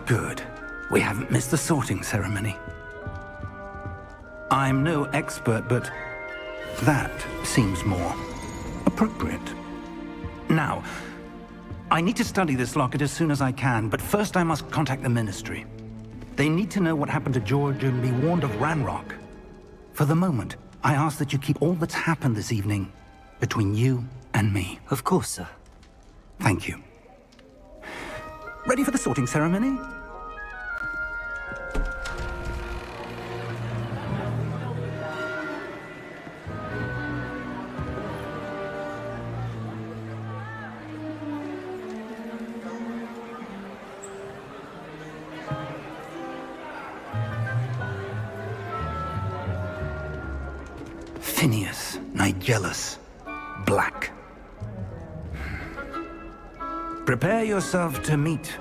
Good. We haven't missed the sorting ceremony. I'm no expert, but that seems more appropriate. Now, I need to study this locket as soon as I can, but first I must contact the Ministry. They need to know what happened to George and be warned of Ranrock. For the moment, I ask that you keep all that's happened this evening between you and me. Of course, sir. Thank you. Ready for the sorting ceremony? Phineas, Nigellus, Black. Prepare yourself to meet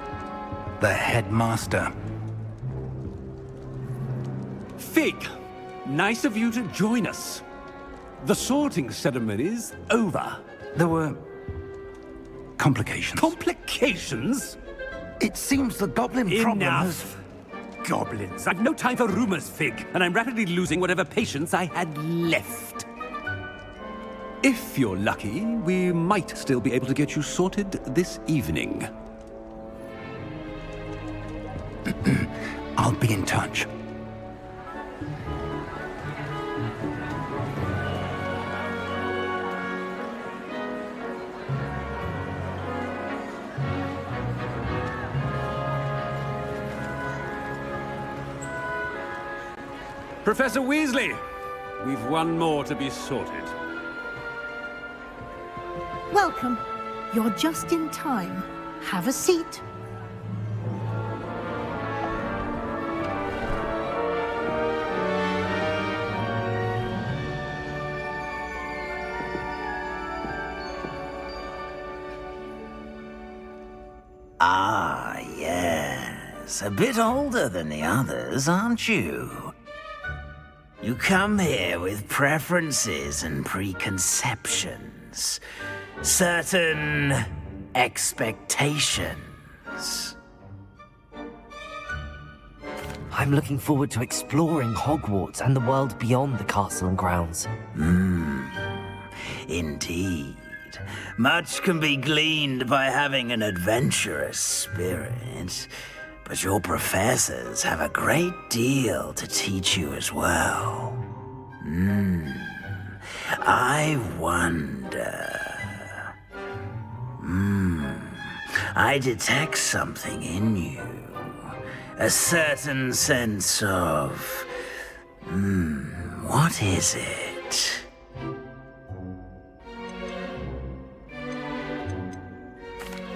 the headmaster. Fig, nice of you to join us. The sorting ceremony's over. There were complications. Complications? It seems the goblin problem has... Enough. Goblins. I've no time for rumors, Fig, and I'm rapidly losing whatever patience I had left. If you're lucky, we might still be able to get you sorted this evening. I'll be in touch. Professor Weasley, we've one more to be sorted. Welcome. You're just in time. Have a seat. Ah, yes. A bit older than the others, aren't you? You come here with preferences and preconceptions. Certain expectations. I'm looking forward to exploring Hogwarts and the world beyond the castle and grounds. Indeed. Much can be gleaned by having an adventurous spirit, but your professors have a great deal to teach you as well. I wonder... I detect something in you. A certain sense of... what is it?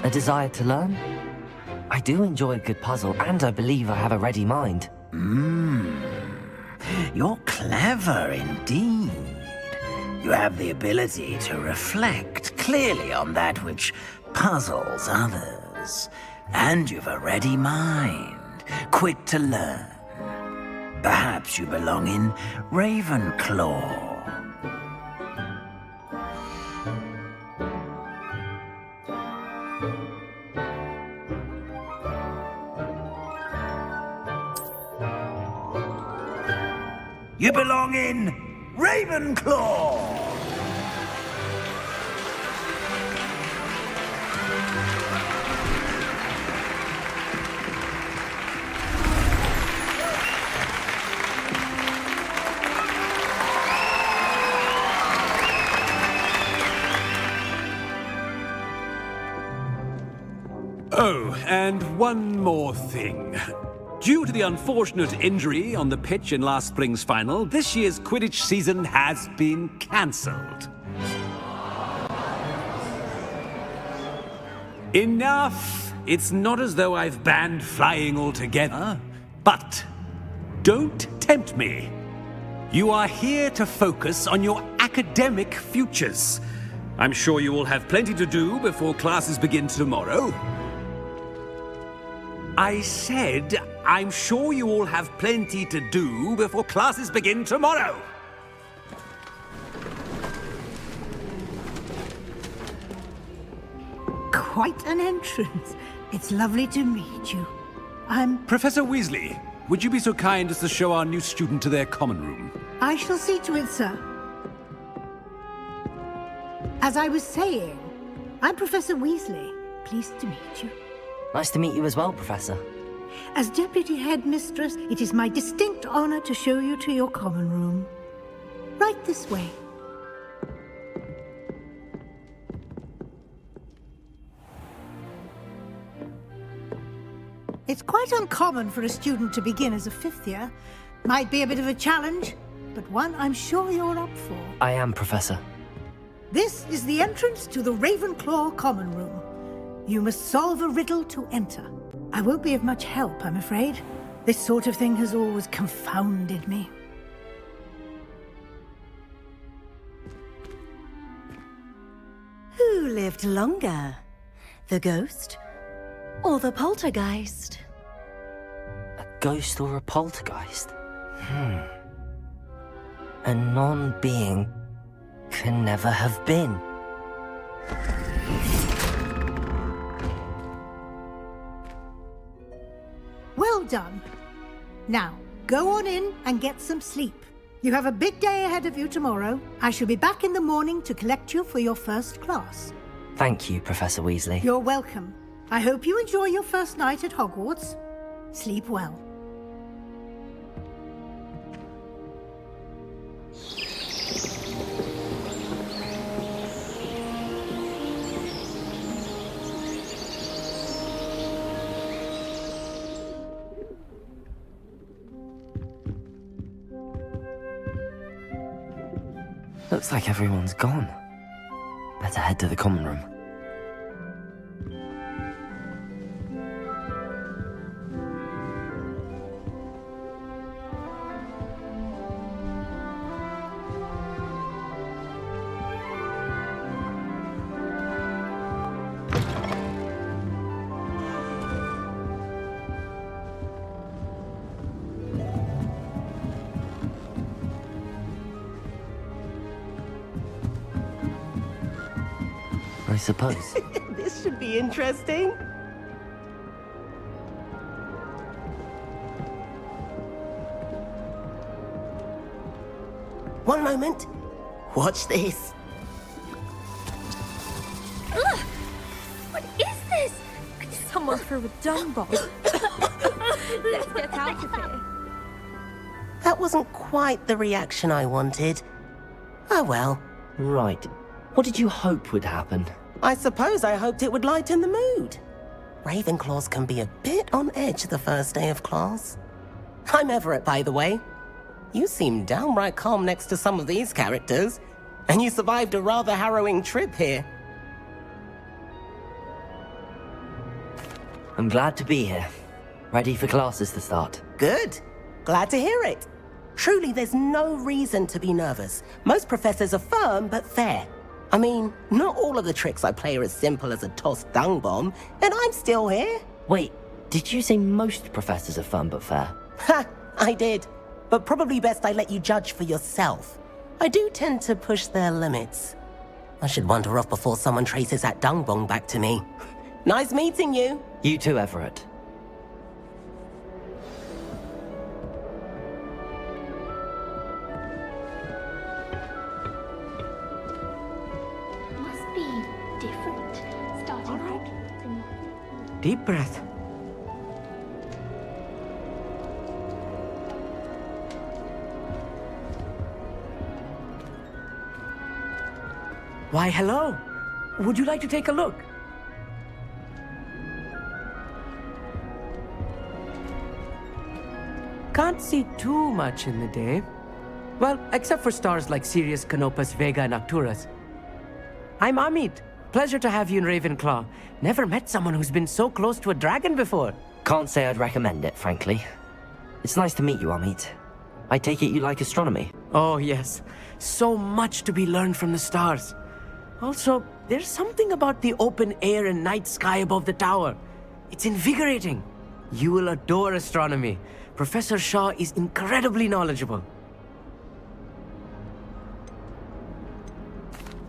A desire to learn? I do enjoy a good puzzle, and I believe I have a ready mind. You're clever indeed. You have the ability to reflect clearly on that which puzzles others. And you've a ready mind, quick to learn. Perhaps you belong in Ravenclaw. You belong in Ravenclaw! Oh, and one more thing. Due to the unfortunate injury on the pitch in last spring's final, this year's Quidditch season has been cancelled. Enough! It's not as though I've banned flying altogether, but don't tempt me. You are here to focus on your academic futures. I'm sure you will have plenty to do before classes begin tomorrow. I said, I'm sure you all have plenty to do before classes begin tomorrow. Quite an entrance. It's lovely to meet you. Professor Weasley, would you be so kind as to show our new student to their common room? I shall see to it, sir. As I was saying, I'm Professor Weasley. Pleased to meet you. Nice to meet you as well, Professor. As Deputy Headmistress, it is my distinct honor to show you to your common room. Right this way. It's quite uncommon for a student to begin as a fifth year. Might be a bit of a challenge, but one I'm sure you're up for. I am, Professor. This is the entrance to the Ravenclaw common room. You must solve a riddle to enter. I won't be of much help, I'm afraid. This sort of thing has always confounded me. Who lived longer? The ghost or the poltergeist? A ghost or a poltergeist? A non-being can never have been. Well done. Now, go on in and get some sleep. You have a big day ahead of you tomorrow. I shall be back in the morning to collect you for your first class. Thank you, Professor Weasley. You're welcome. I hope you enjoy your first night at Hogwarts. Sleep well. Looks like everyone's gone. Better head to the common room. I suppose. This should be interesting. One moment. Watch this. Ugh! What is this? Someone threw a dung bomb. Let's get out of here. That wasn't quite the reaction I wanted. Oh well. Right. What did you hope would happen? I suppose I hoped it would lighten the mood. Ravenclaws can be a bit on edge the first day of class. I'm Everett, by the way. You seem downright calm next to some of these characters, and you survived a rather harrowing trip here. I'm glad to be here. Ready for classes to start. Good. Glad to hear it. Truly, there's no reason to be nervous. Most professors are firm but fair. I mean, not all of the tricks I play are as simple as a tossed dung bomb, and I'm still here. Wait, did you say most professors are fun but fair? Ha! I did. But probably best I let you judge for yourself. I do tend to push their limits. I should wander off before someone traces that dung bomb back to me. Nice meeting you. You too, Everett. Must be different. Starting out. Deep breath. Why, hello. Would you like to take a look? Can't see too much in the day. Well, except for stars like Sirius, Canopus, Vega, and Arcturus. I'm Amit. Pleasure to have you in Ravenclaw. Never met someone who's been so close to a dragon before. Can't say I'd recommend it, frankly. It's nice to meet you, Amit. I take it you like astronomy. Oh, yes. So much to be learned from the stars. Also, there's something about the open air and night sky above the tower. It's invigorating. You will adore astronomy. Professor Shaw is incredibly knowledgeable.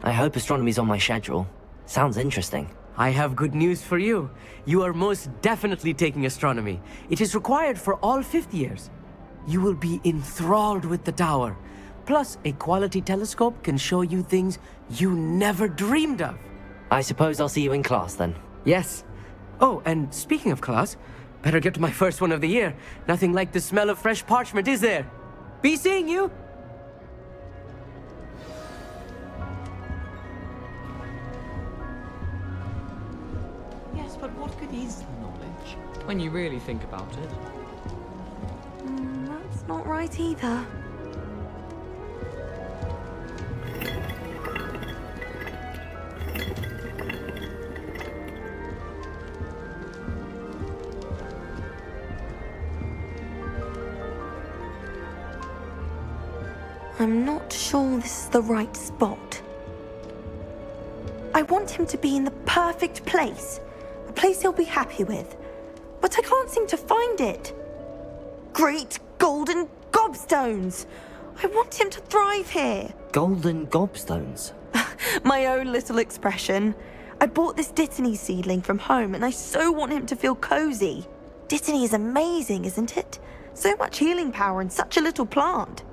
I hope astronomy's on my schedule. Sounds interesting. I have good news for you. You are most definitely taking astronomy. It is required for all fifth years. You will be enthralled with the tower. Plus, a quality telescope can show you things you never dreamed of. I suppose I'll see you in class then. Yes. Oh, and speaking of class, better get to my first one of the year. Nothing like the smell of fresh parchment, is there? Be seeing you! Yes, but what good is the knowledge when you really think about it? That's not right either. I'm not sure this is the right spot. I want him to be in the perfect place. A place he'll be happy with. But I can't seem to find it. Great golden gobstones! I want him to thrive here. Golden gobstones? My own little expression. I bought this Dittany seedling from home and I so want him to feel cozy. Dittany is amazing, isn't it? So much healing power in such a little plant.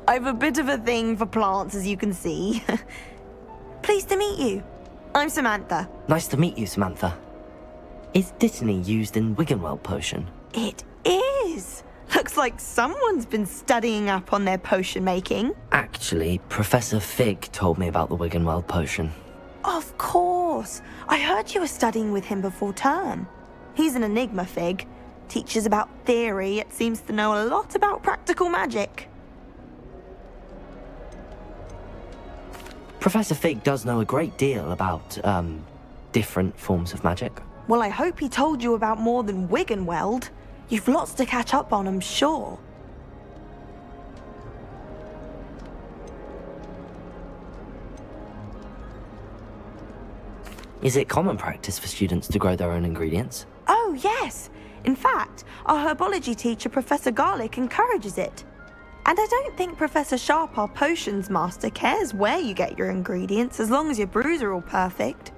I've a bit of a thing for plants, as you can see. Pleased to meet you. I'm Samantha. Nice to meet you, Samantha. Is Dittany used in Wiggenweld potion? It is. Looks like someone's been studying up on their potion making. Actually, Professor Fig told me about the Wiggenweld potion. Of course. I heard you were studying with him before term. He's an enigma, Fig. Teaches about theory, yet seems to know a lot about practical magic. Professor Fig does know a great deal about, different forms of magic. Well, I hope he told you about more than Wiggenweld. You've lots to catch up on, I'm sure. Is it common practice for students to grow their own ingredients? Oh, yes. In fact, our herbology teacher, Professor Garlick, encourages it. And I don't think Professor Sharp, our potions master, cares where you get your ingredients as long as your brews are all perfect.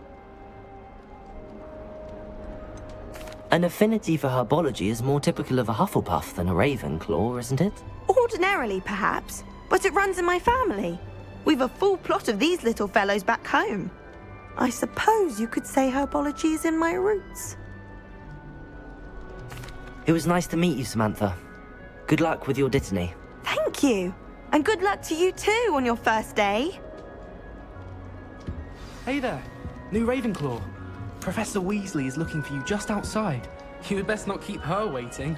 An affinity for herbology is more typical of a Hufflepuff than a Ravenclaw, isn't it? Ordinarily, perhaps, but it runs in my family. We've a full plot of these little fellows back home. I suppose you could say herbology is in my roots. It was nice to meet you, Samantha. Good luck with your Dittany. Thank you. And good luck to you too on your first day. Hey there, new Ravenclaw. Professor Weasley is looking for you just outside. You had best not keep her waiting.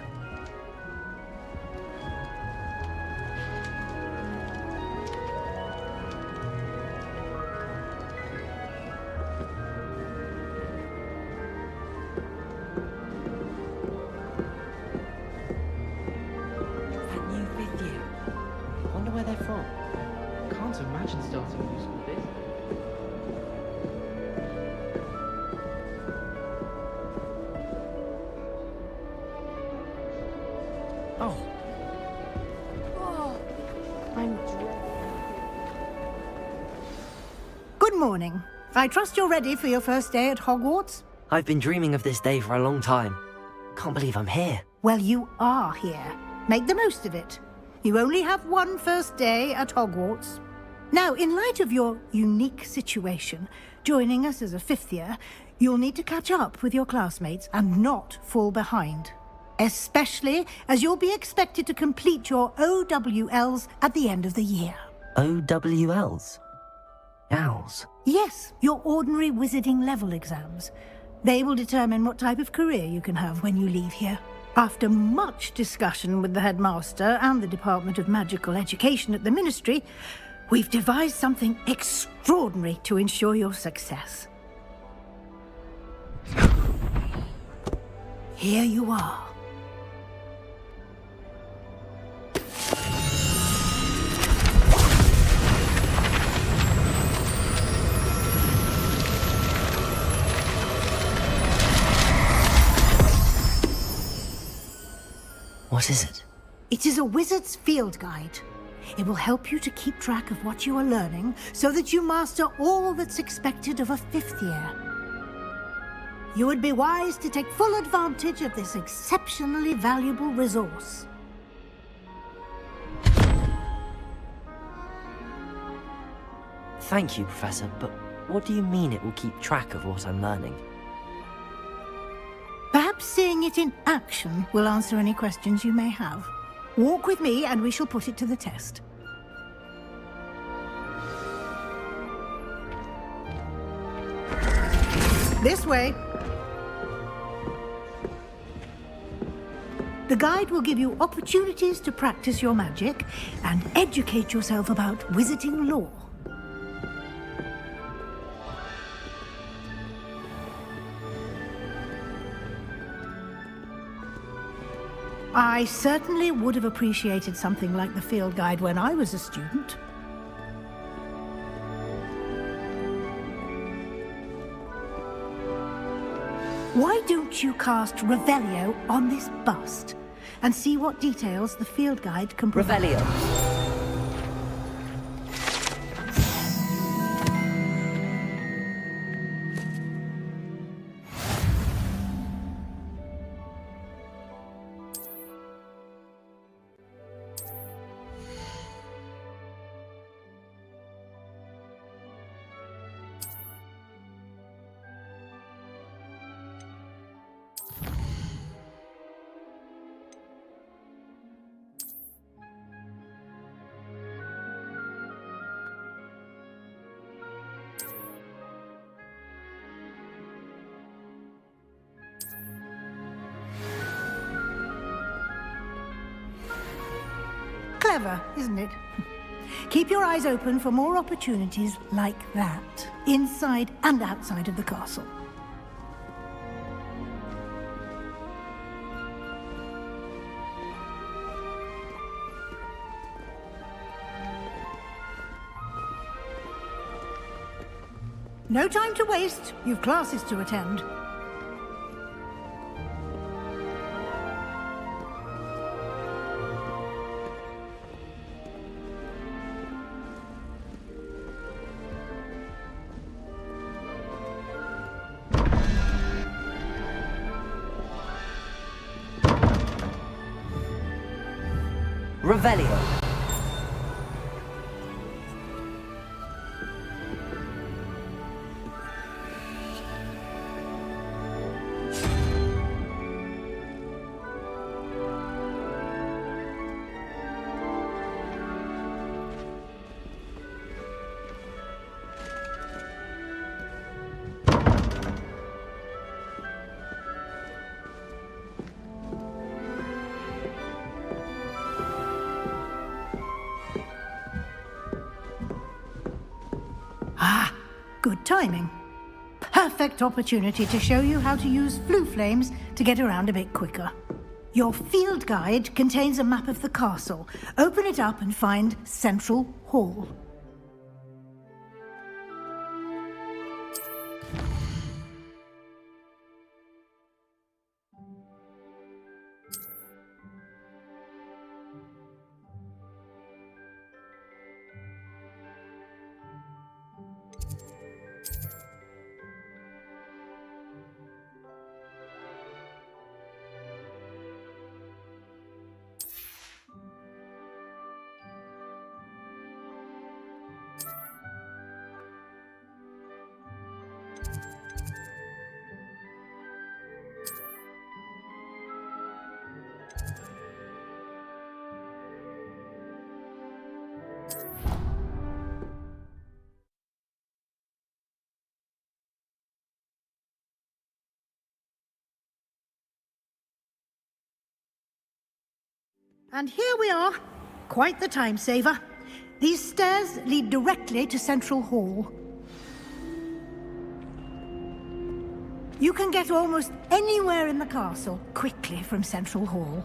That new fifth year. Wonder where they're from. Can't imagine starting a new school business. Oh. Good morning. I trust you're ready for your first day at Hogwarts? I've been dreaming of this day for a long time. Can't believe I'm here. Well, you are here. Make the most of it. You only have one first day at Hogwarts. Now, in light of your unique situation, joining us as a fifth year, you'll need to catch up with your classmates and not fall behind. Especially as you'll be expected to complete your O.W.Ls at the end of the year. O.W.Ls? Owls? Yes, your ordinary wizarding level exams. They will determine what type of career you can have when you leave here. After much discussion with the headmaster and the Department of Magical Education at the Ministry, we've devised something extraordinary to ensure your success. Here you are. What is it? It is a wizard's field guide. It will help you to keep track of what you are learning so that you master all that's expected of a fifth year. You would be wise to take full advantage of this exceptionally valuable resource. Thank you, Professor, but what do you mean it will keep track of what I'm learning? Perhaps seeing it in action will answer any questions you may have. Walk with me and we shall put it to the test. This way. The guide will give you opportunities to practice your magic and educate yourself about wizarding lore. I certainly would have appreciated something like the field guide when I was a student. Why don't you cast Revelio on this bust and see what details the field guide can provide? Revelio. Clever, isn't it? Keep your eyes open for more opportunities like that, inside and outside of the castle. No time to waste. You've classes to attend. Revelio. Ah, good timing. Perfect opportunity to show you how to use flue flames to get around a bit quicker. Your field guide contains a map of the castle. Open it up and find Central Hall. And here we are. Quite the time saver. These stairs lead directly to Central Hall. You can get almost anywhere in the castle quickly from Central Hall.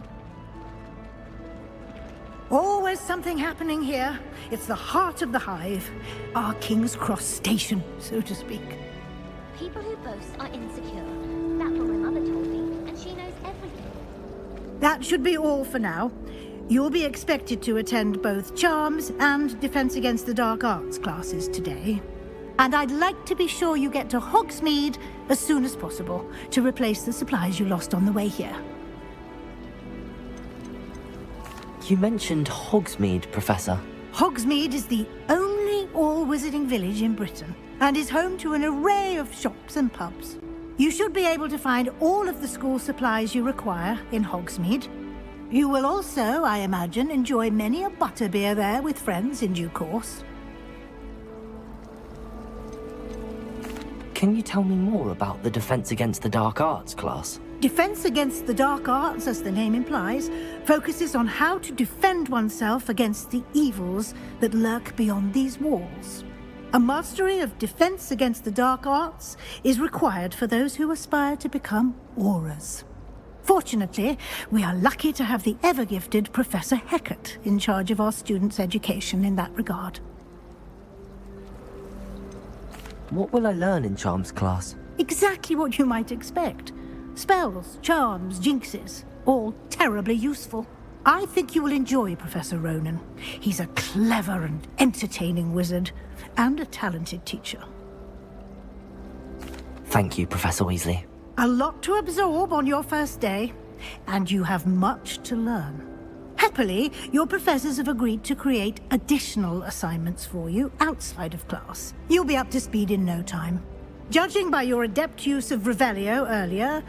Always something happening here. It's the heart of the hive. Our King's Cross station, so to speak. People who boast are insecure. That's what my mother told me, and she knows everything. That should be all for now. You'll be expected to attend both Charms and Defense Against the Dark Arts classes today. And I'd like to be sure you get to Hogsmeade as soon as possible to replace the supplies you lost on the way here. You mentioned Hogsmeade, Professor. Hogsmeade is the only all-wizarding village in Britain and is home to an array of shops and pubs. You should be able to find all of the school supplies you require in Hogsmeade. You will also, I imagine, enjoy many a butterbeer there with friends in due course. Can you tell me more about the Defense Against the Dark Arts class? Defense Against the Dark Arts, as the name implies, focuses on how to defend oneself against the evils that lurk beyond these walls. A mastery of Defense Against the Dark Arts is required for those who aspire to become Aurors. Fortunately, we are lucky to have the ever-gifted Professor Hecat in charge of our students' education in that regard. What will I learn in Charms class? Exactly what you might expect. Spells, charms, jinxes, all terribly useful. I think you will enjoy Professor Ronan. He's a clever and entertaining wizard, and a talented teacher. Thank you, Professor Weasley. A lot to absorb on your first day, and you have much to learn. Happily, your professors have agreed to create additional assignments for you outside of class. You'll be up to speed in no time. Judging by your adept use of Revelio earlier,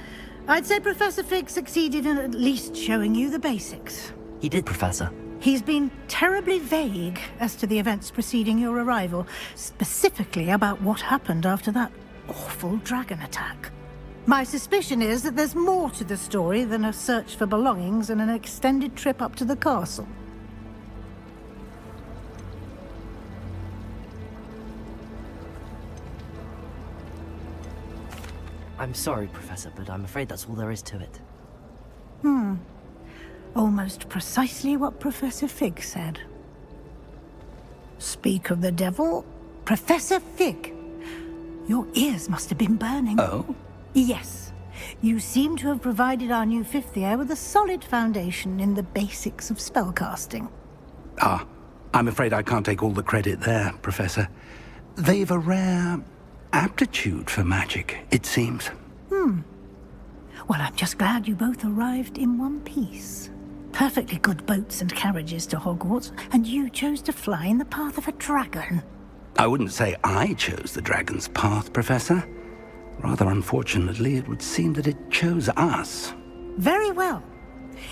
I'd say Professor Fig succeeded in at least showing you the basics. He did, Professor. He's been terribly vague as to the events preceding your arrival, specifically about what happened after that awful dragon attack. My suspicion is that there's more to the story than a search for belongings and an extended trip up to the castle. I'm sorry, Professor, but I'm afraid that's all there is to it. Almost precisely what Professor Fig said. Speak of the devil, Professor Fig. Your ears must have been burning. Oh? Yes. You seem to have provided our new fifth year with a solid foundation in the basics of spellcasting. Ah, I'm afraid I can't take all the credit there, Professor. They've a rare aptitude for magic, it seems. Well, I'm just glad you both arrived in one piece. Perfectly good boats and carriages to Hogwarts, and you chose to fly in the path of a dragon. I wouldn't say I chose the dragon's path, Professor. Rather unfortunately, it would seem that it chose us. Very well.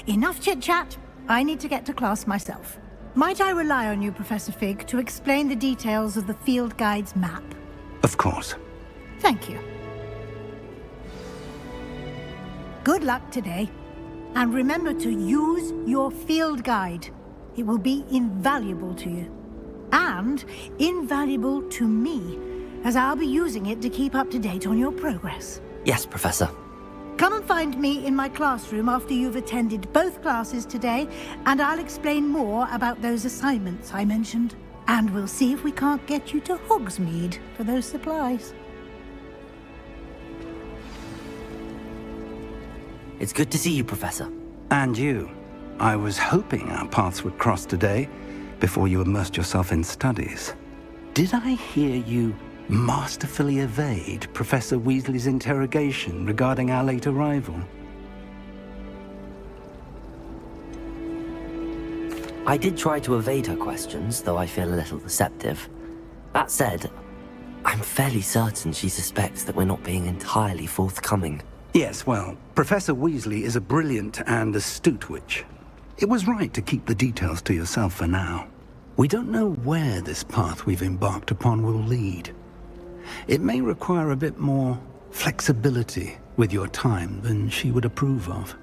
Enough chit-chat. I need to get to class myself. Might I rely on you, Professor Fig, to explain the details of the field guide's map? Of course. Thank you. Good luck today. And remember to use your field guide. It will be invaluable to you. And invaluable to me, as I'll be using it to keep up to date on your progress. Yes, Professor. Come and find me in my classroom after you've attended both classes today, and I'll explain more about those assignments I mentioned. And we'll see if we can't get you to Hogsmeade for those supplies. It's good to see you, Professor. And you. I was hoping our paths would cross today, before you immersed yourself in studies. Did I hear you masterfully evade Professor Weasley's interrogation regarding our late arrival? I did try to evade her questions, though I feel a little deceptive. That said, I'm fairly certain she suspects that we're not being entirely forthcoming. Yes, well, Professor Weasley is a brilliant and astute witch. It was right to keep the details to yourself for now. We don't know where this path we've embarked upon will lead. It may require a bit more flexibility with your time than she would approve of.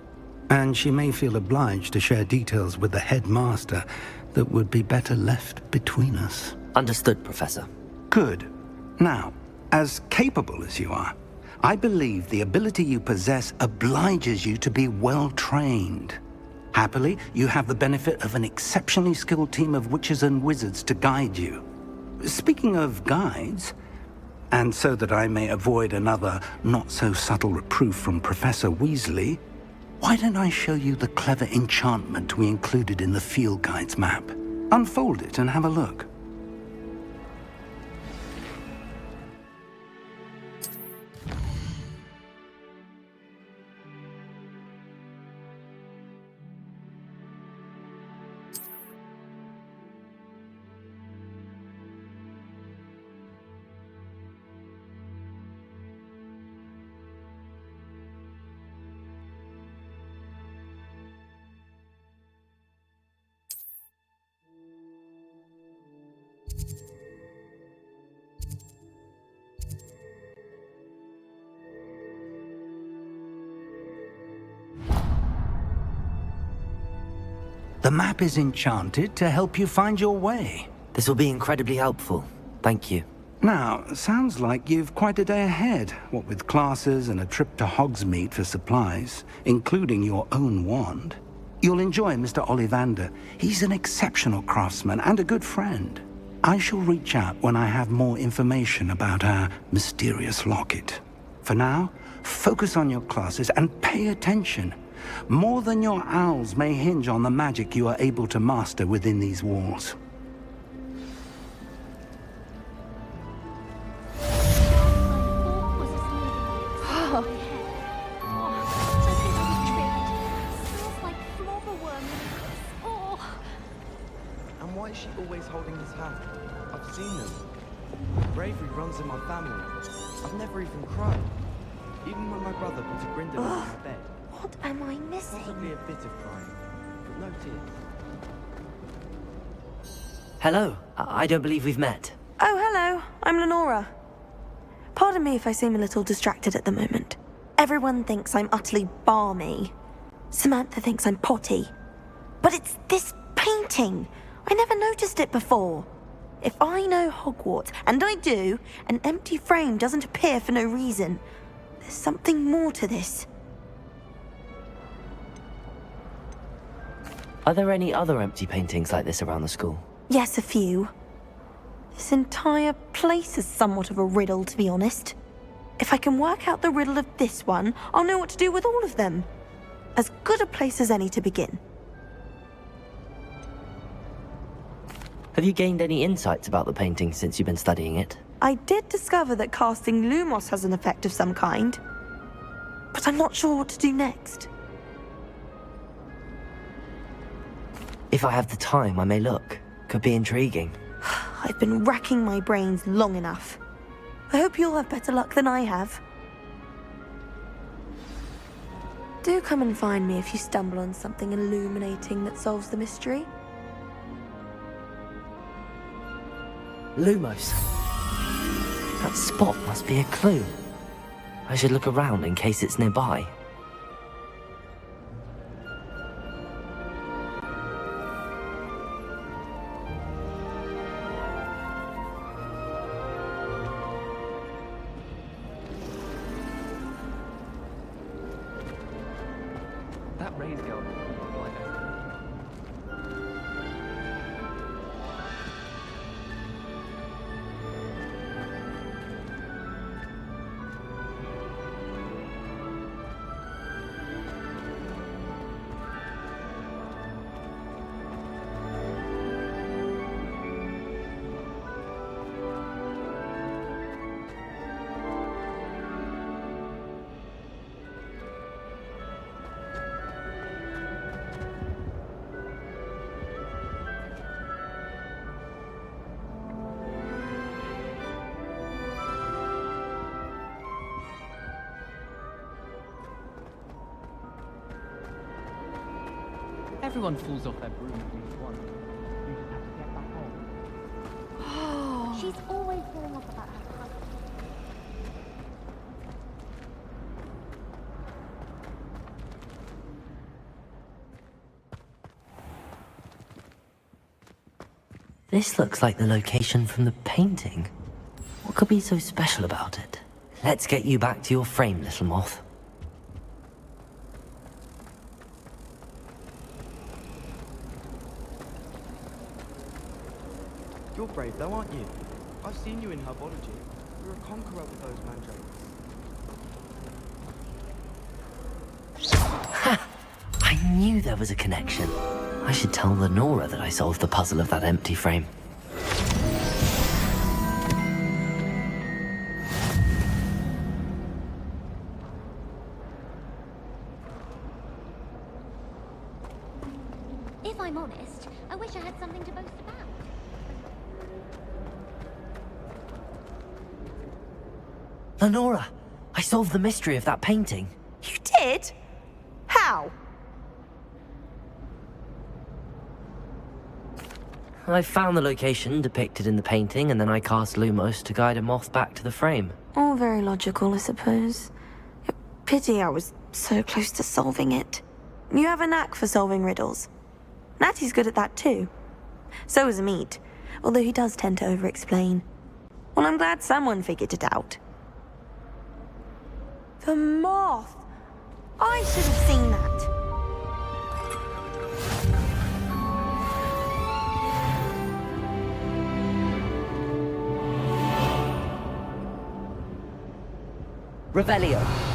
And she may feel obliged to share details with the headmaster that would be better left between us. Understood, Professor. Good. Now, as capable as you are, I believe the ability you possess obliges you to be well-trained. Happily, you have the benefit of an exceptionally skilled team of witches and wizards to guide you. Speaking of guides, and so that I may avoid another not-so-subtle reproof from Professor Weasley, why don't I show you the clever enchantment we included in the field guide's map? Unfold it and have a look. The map is enchanted to help you find your way. This will be incredibly helpful. Thank you. Now, sounds like you've quite a day ahead, what with classes and a trip to Hogsmeade for supplies, including your own wand. You'll enjoy Mr. Ollivander. He's an exceptional craftsman and a good friend. I shall reach out when I have more information about our mysterious locket. For now, focus on your classes and pay attention. More than your owls may hinge on the magic you are able to master within these walls. And why is she always holding his hand? I've seen them. Bravery runs in my family. I've never even cried. Even when my brother put a grindel on my bed. What am I missing? Probably a bit of crying, but no tears. Hello. I don't believe we've met. Oh, hello. I'm Lenora. Pardon me if I seem a little distracted at the moment. Everyone thinks I'm utterly balmy. Samantha thinks I'm potty. But it's this painting. I never noticed it before. If I know Hogwarts, and I do, an empty frame doesn't appear for no reason. There's something more to this. Are there any other empty paintings like this around the school? Yes, a few. This entire place is somewhat of a riddle, to be honest. If I can work out the riddle of this one, I'll know what to do with all of them. As good a place as any to begin. Have you gained any insights about the painting since you've been studying it? I did discover that casting Lumos has an effect of some kind, but I'm not sure what to do next. If I have the time, I may look. Could be intriguing. I've been racking my brains long enough. I hope you'll have better luck than I have. Do come and find me if you stumble on something illuminating that solves the mystery. Lumos. That spot must be a clue. I should look around in case it's nearby. That raise girl. Everyone falls off their broom at least once. You just have to get back on. She's always going off about her cousin. This looks like the location from the painting. What could be so special about it? Let's get you back to your frame, little moth. You're brave though, aren't you? I've seen you in herbology. You're a conqueror with those mandrakes. Ha! I knew there was a connection. I should tell Lenora that I solved the puzzle of that empty frame. If I'm honest, I wish I had something to boast about. Lenora, I solved the mystery of that painting. You did? How? I found the location depicted in the painting, and then I cast Lumos to guide a moth back to the frame. All very logical, I suppose. Pity I was so close to solving it. You have a knack for solving riddles. Natty's good at that too. So is Amit, although he does tend to over-explain. Well, I'm glad someone figured it out. The moth! I should have seen that. Revelio.